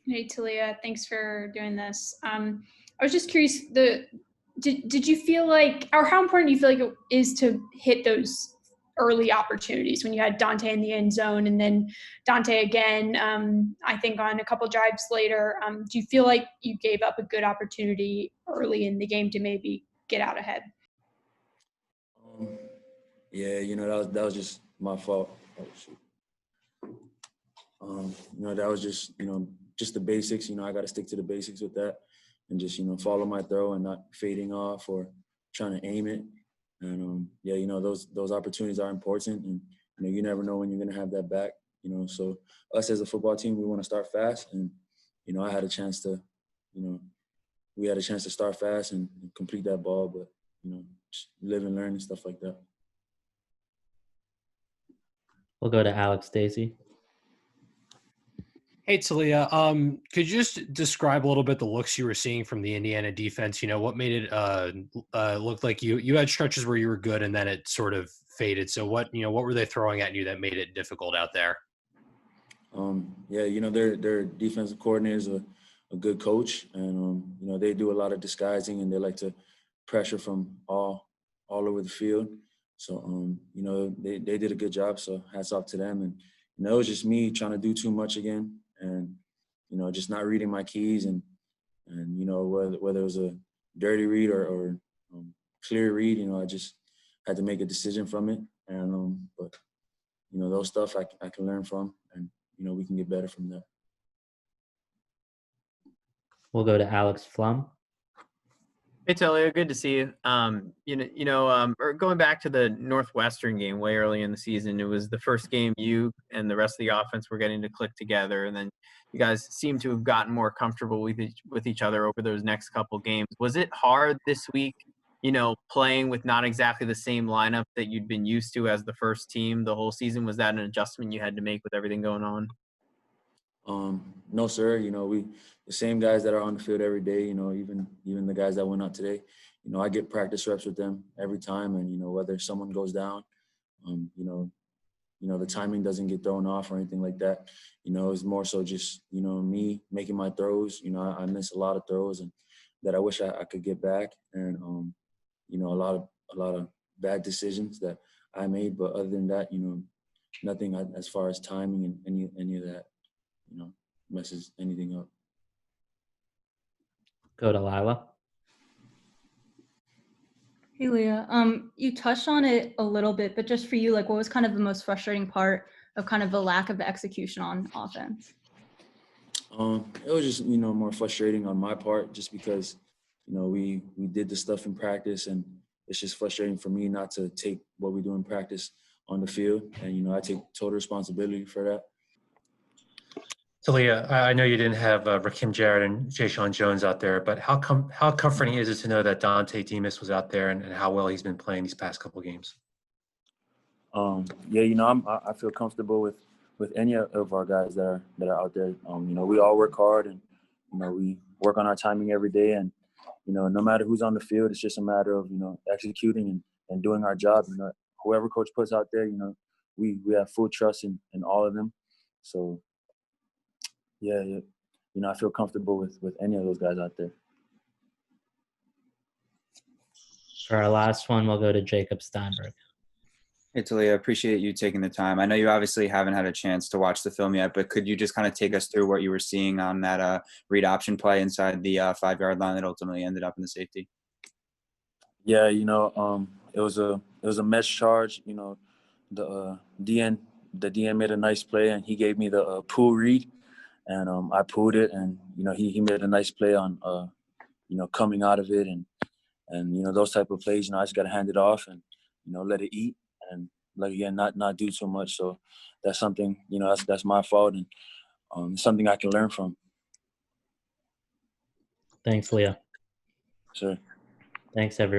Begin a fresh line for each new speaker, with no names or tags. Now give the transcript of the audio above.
Hey, Talia, thanks for doing this. I was just curious, did you feel like, or how important do you feel like it is to hit those early opportunities when you had Dante in the end zone and then Dante again, I think on a couple drives later? Do you feel like you gave up a good opportunity early in the game to maybe get out ahead?
Um, yeah, that was just my fault. Oh, shoot. That was just the basics. I got to stick to the basics with that, and just follow my throw and not fading off or trying to aim it. And yeah, those opportunities are important, and you never know when you're gonna have that back. So us as a football team, we want to start fast, and I had a chance to, we had a chance to start fast and complete that ball, but just live and learn and stuff like that.
We'll go to Alex Stacey.
Hey, Talia, could you just describe a little bit the looks you were seeing from the Indiana defense? What made it look like you had stretches where you were good and then it sort of faded. So what were they throwing at you that made it difficult out there?
Yeah, their defensive coordinator is a good coach, and they do a lot of disguising and they like to pressure from all over the field. So they did a good job. So hats off to them. And it was just me trying to do too much again, and just not reading my keys, and whether it was a dirty read or clear read, I just had to make a decision from it. And but those stuff I can learn from, and we can get better from that.
We'll go to Alex Flum.
Hey, Talia, good to see you. Or going back to the Northwestern game way early in the season, it was the first game you and the rest of the offense were getting to click together, and then you guys seem to have gotten more comfortable with each other over those next couple games. Was it hard this week, playing with not exactly the same lineup that you'd been used to as the first team the whole season? Was that an adjustment you had to make with everything going on?
No, sir. We the same guys that are on the field every day. Even the guys that went out today. I get practice reps with them every time, and whether someone goes down, the timing doesn't get thrown off or anything like that. It's more so just me making my throws. I miss a lot of throws and that I wish I could get back, and a lot of bad decisions that I made. But other than that, nothing as far as timing and any of that. Messes anything up.
Go to Lila.
Hey, Leah. You touched on it a little bit, but just for you, what was kind of the most frustrating part of kind of the lack of execution on offense?
It was just, more frustrating on my part, just because, we did the stuff in practice, and it's just frustrating for me not to take what we do in practice on the field. And, I take total responsibility for that.
Talia, I know you didn't have Rakim Jarrett and Jay Sean Jones out there, but how comforting is it to know that Dante Demas was out there and how well he's been playing these past couple of games?
Yeah, I feel comfortable with any of our guys that are out there. We all work hard, and we work on our timing every day, and no matter who's on the field, it's just a matter of executing and doing our job. Whoever coach puts out there, we have full trust in all of them. So. Yeah, I feel comfortable with any of those guys out there.
For our last one, we'll go to Jacob Steinberg.
Hey, Talia, appreciate you taking the time. I know you obviously haven't had a chance to watch the film yet, but could you just kind of take us through what you were seeing on that read option play inside the 5-yard line that ultimately ended up in the safety?
Yeah, it was a mesh charge. The DN made a nice play, and he gave me the pull read. And I pulled it, and he made a nice play on coming out of it, and those type of plays. I just got to hand it off and let it eat, and again not do too much. So that's something that's my fault, and something I can learn from.
Thanks, Leah.
Sure.
Thanks, everyone.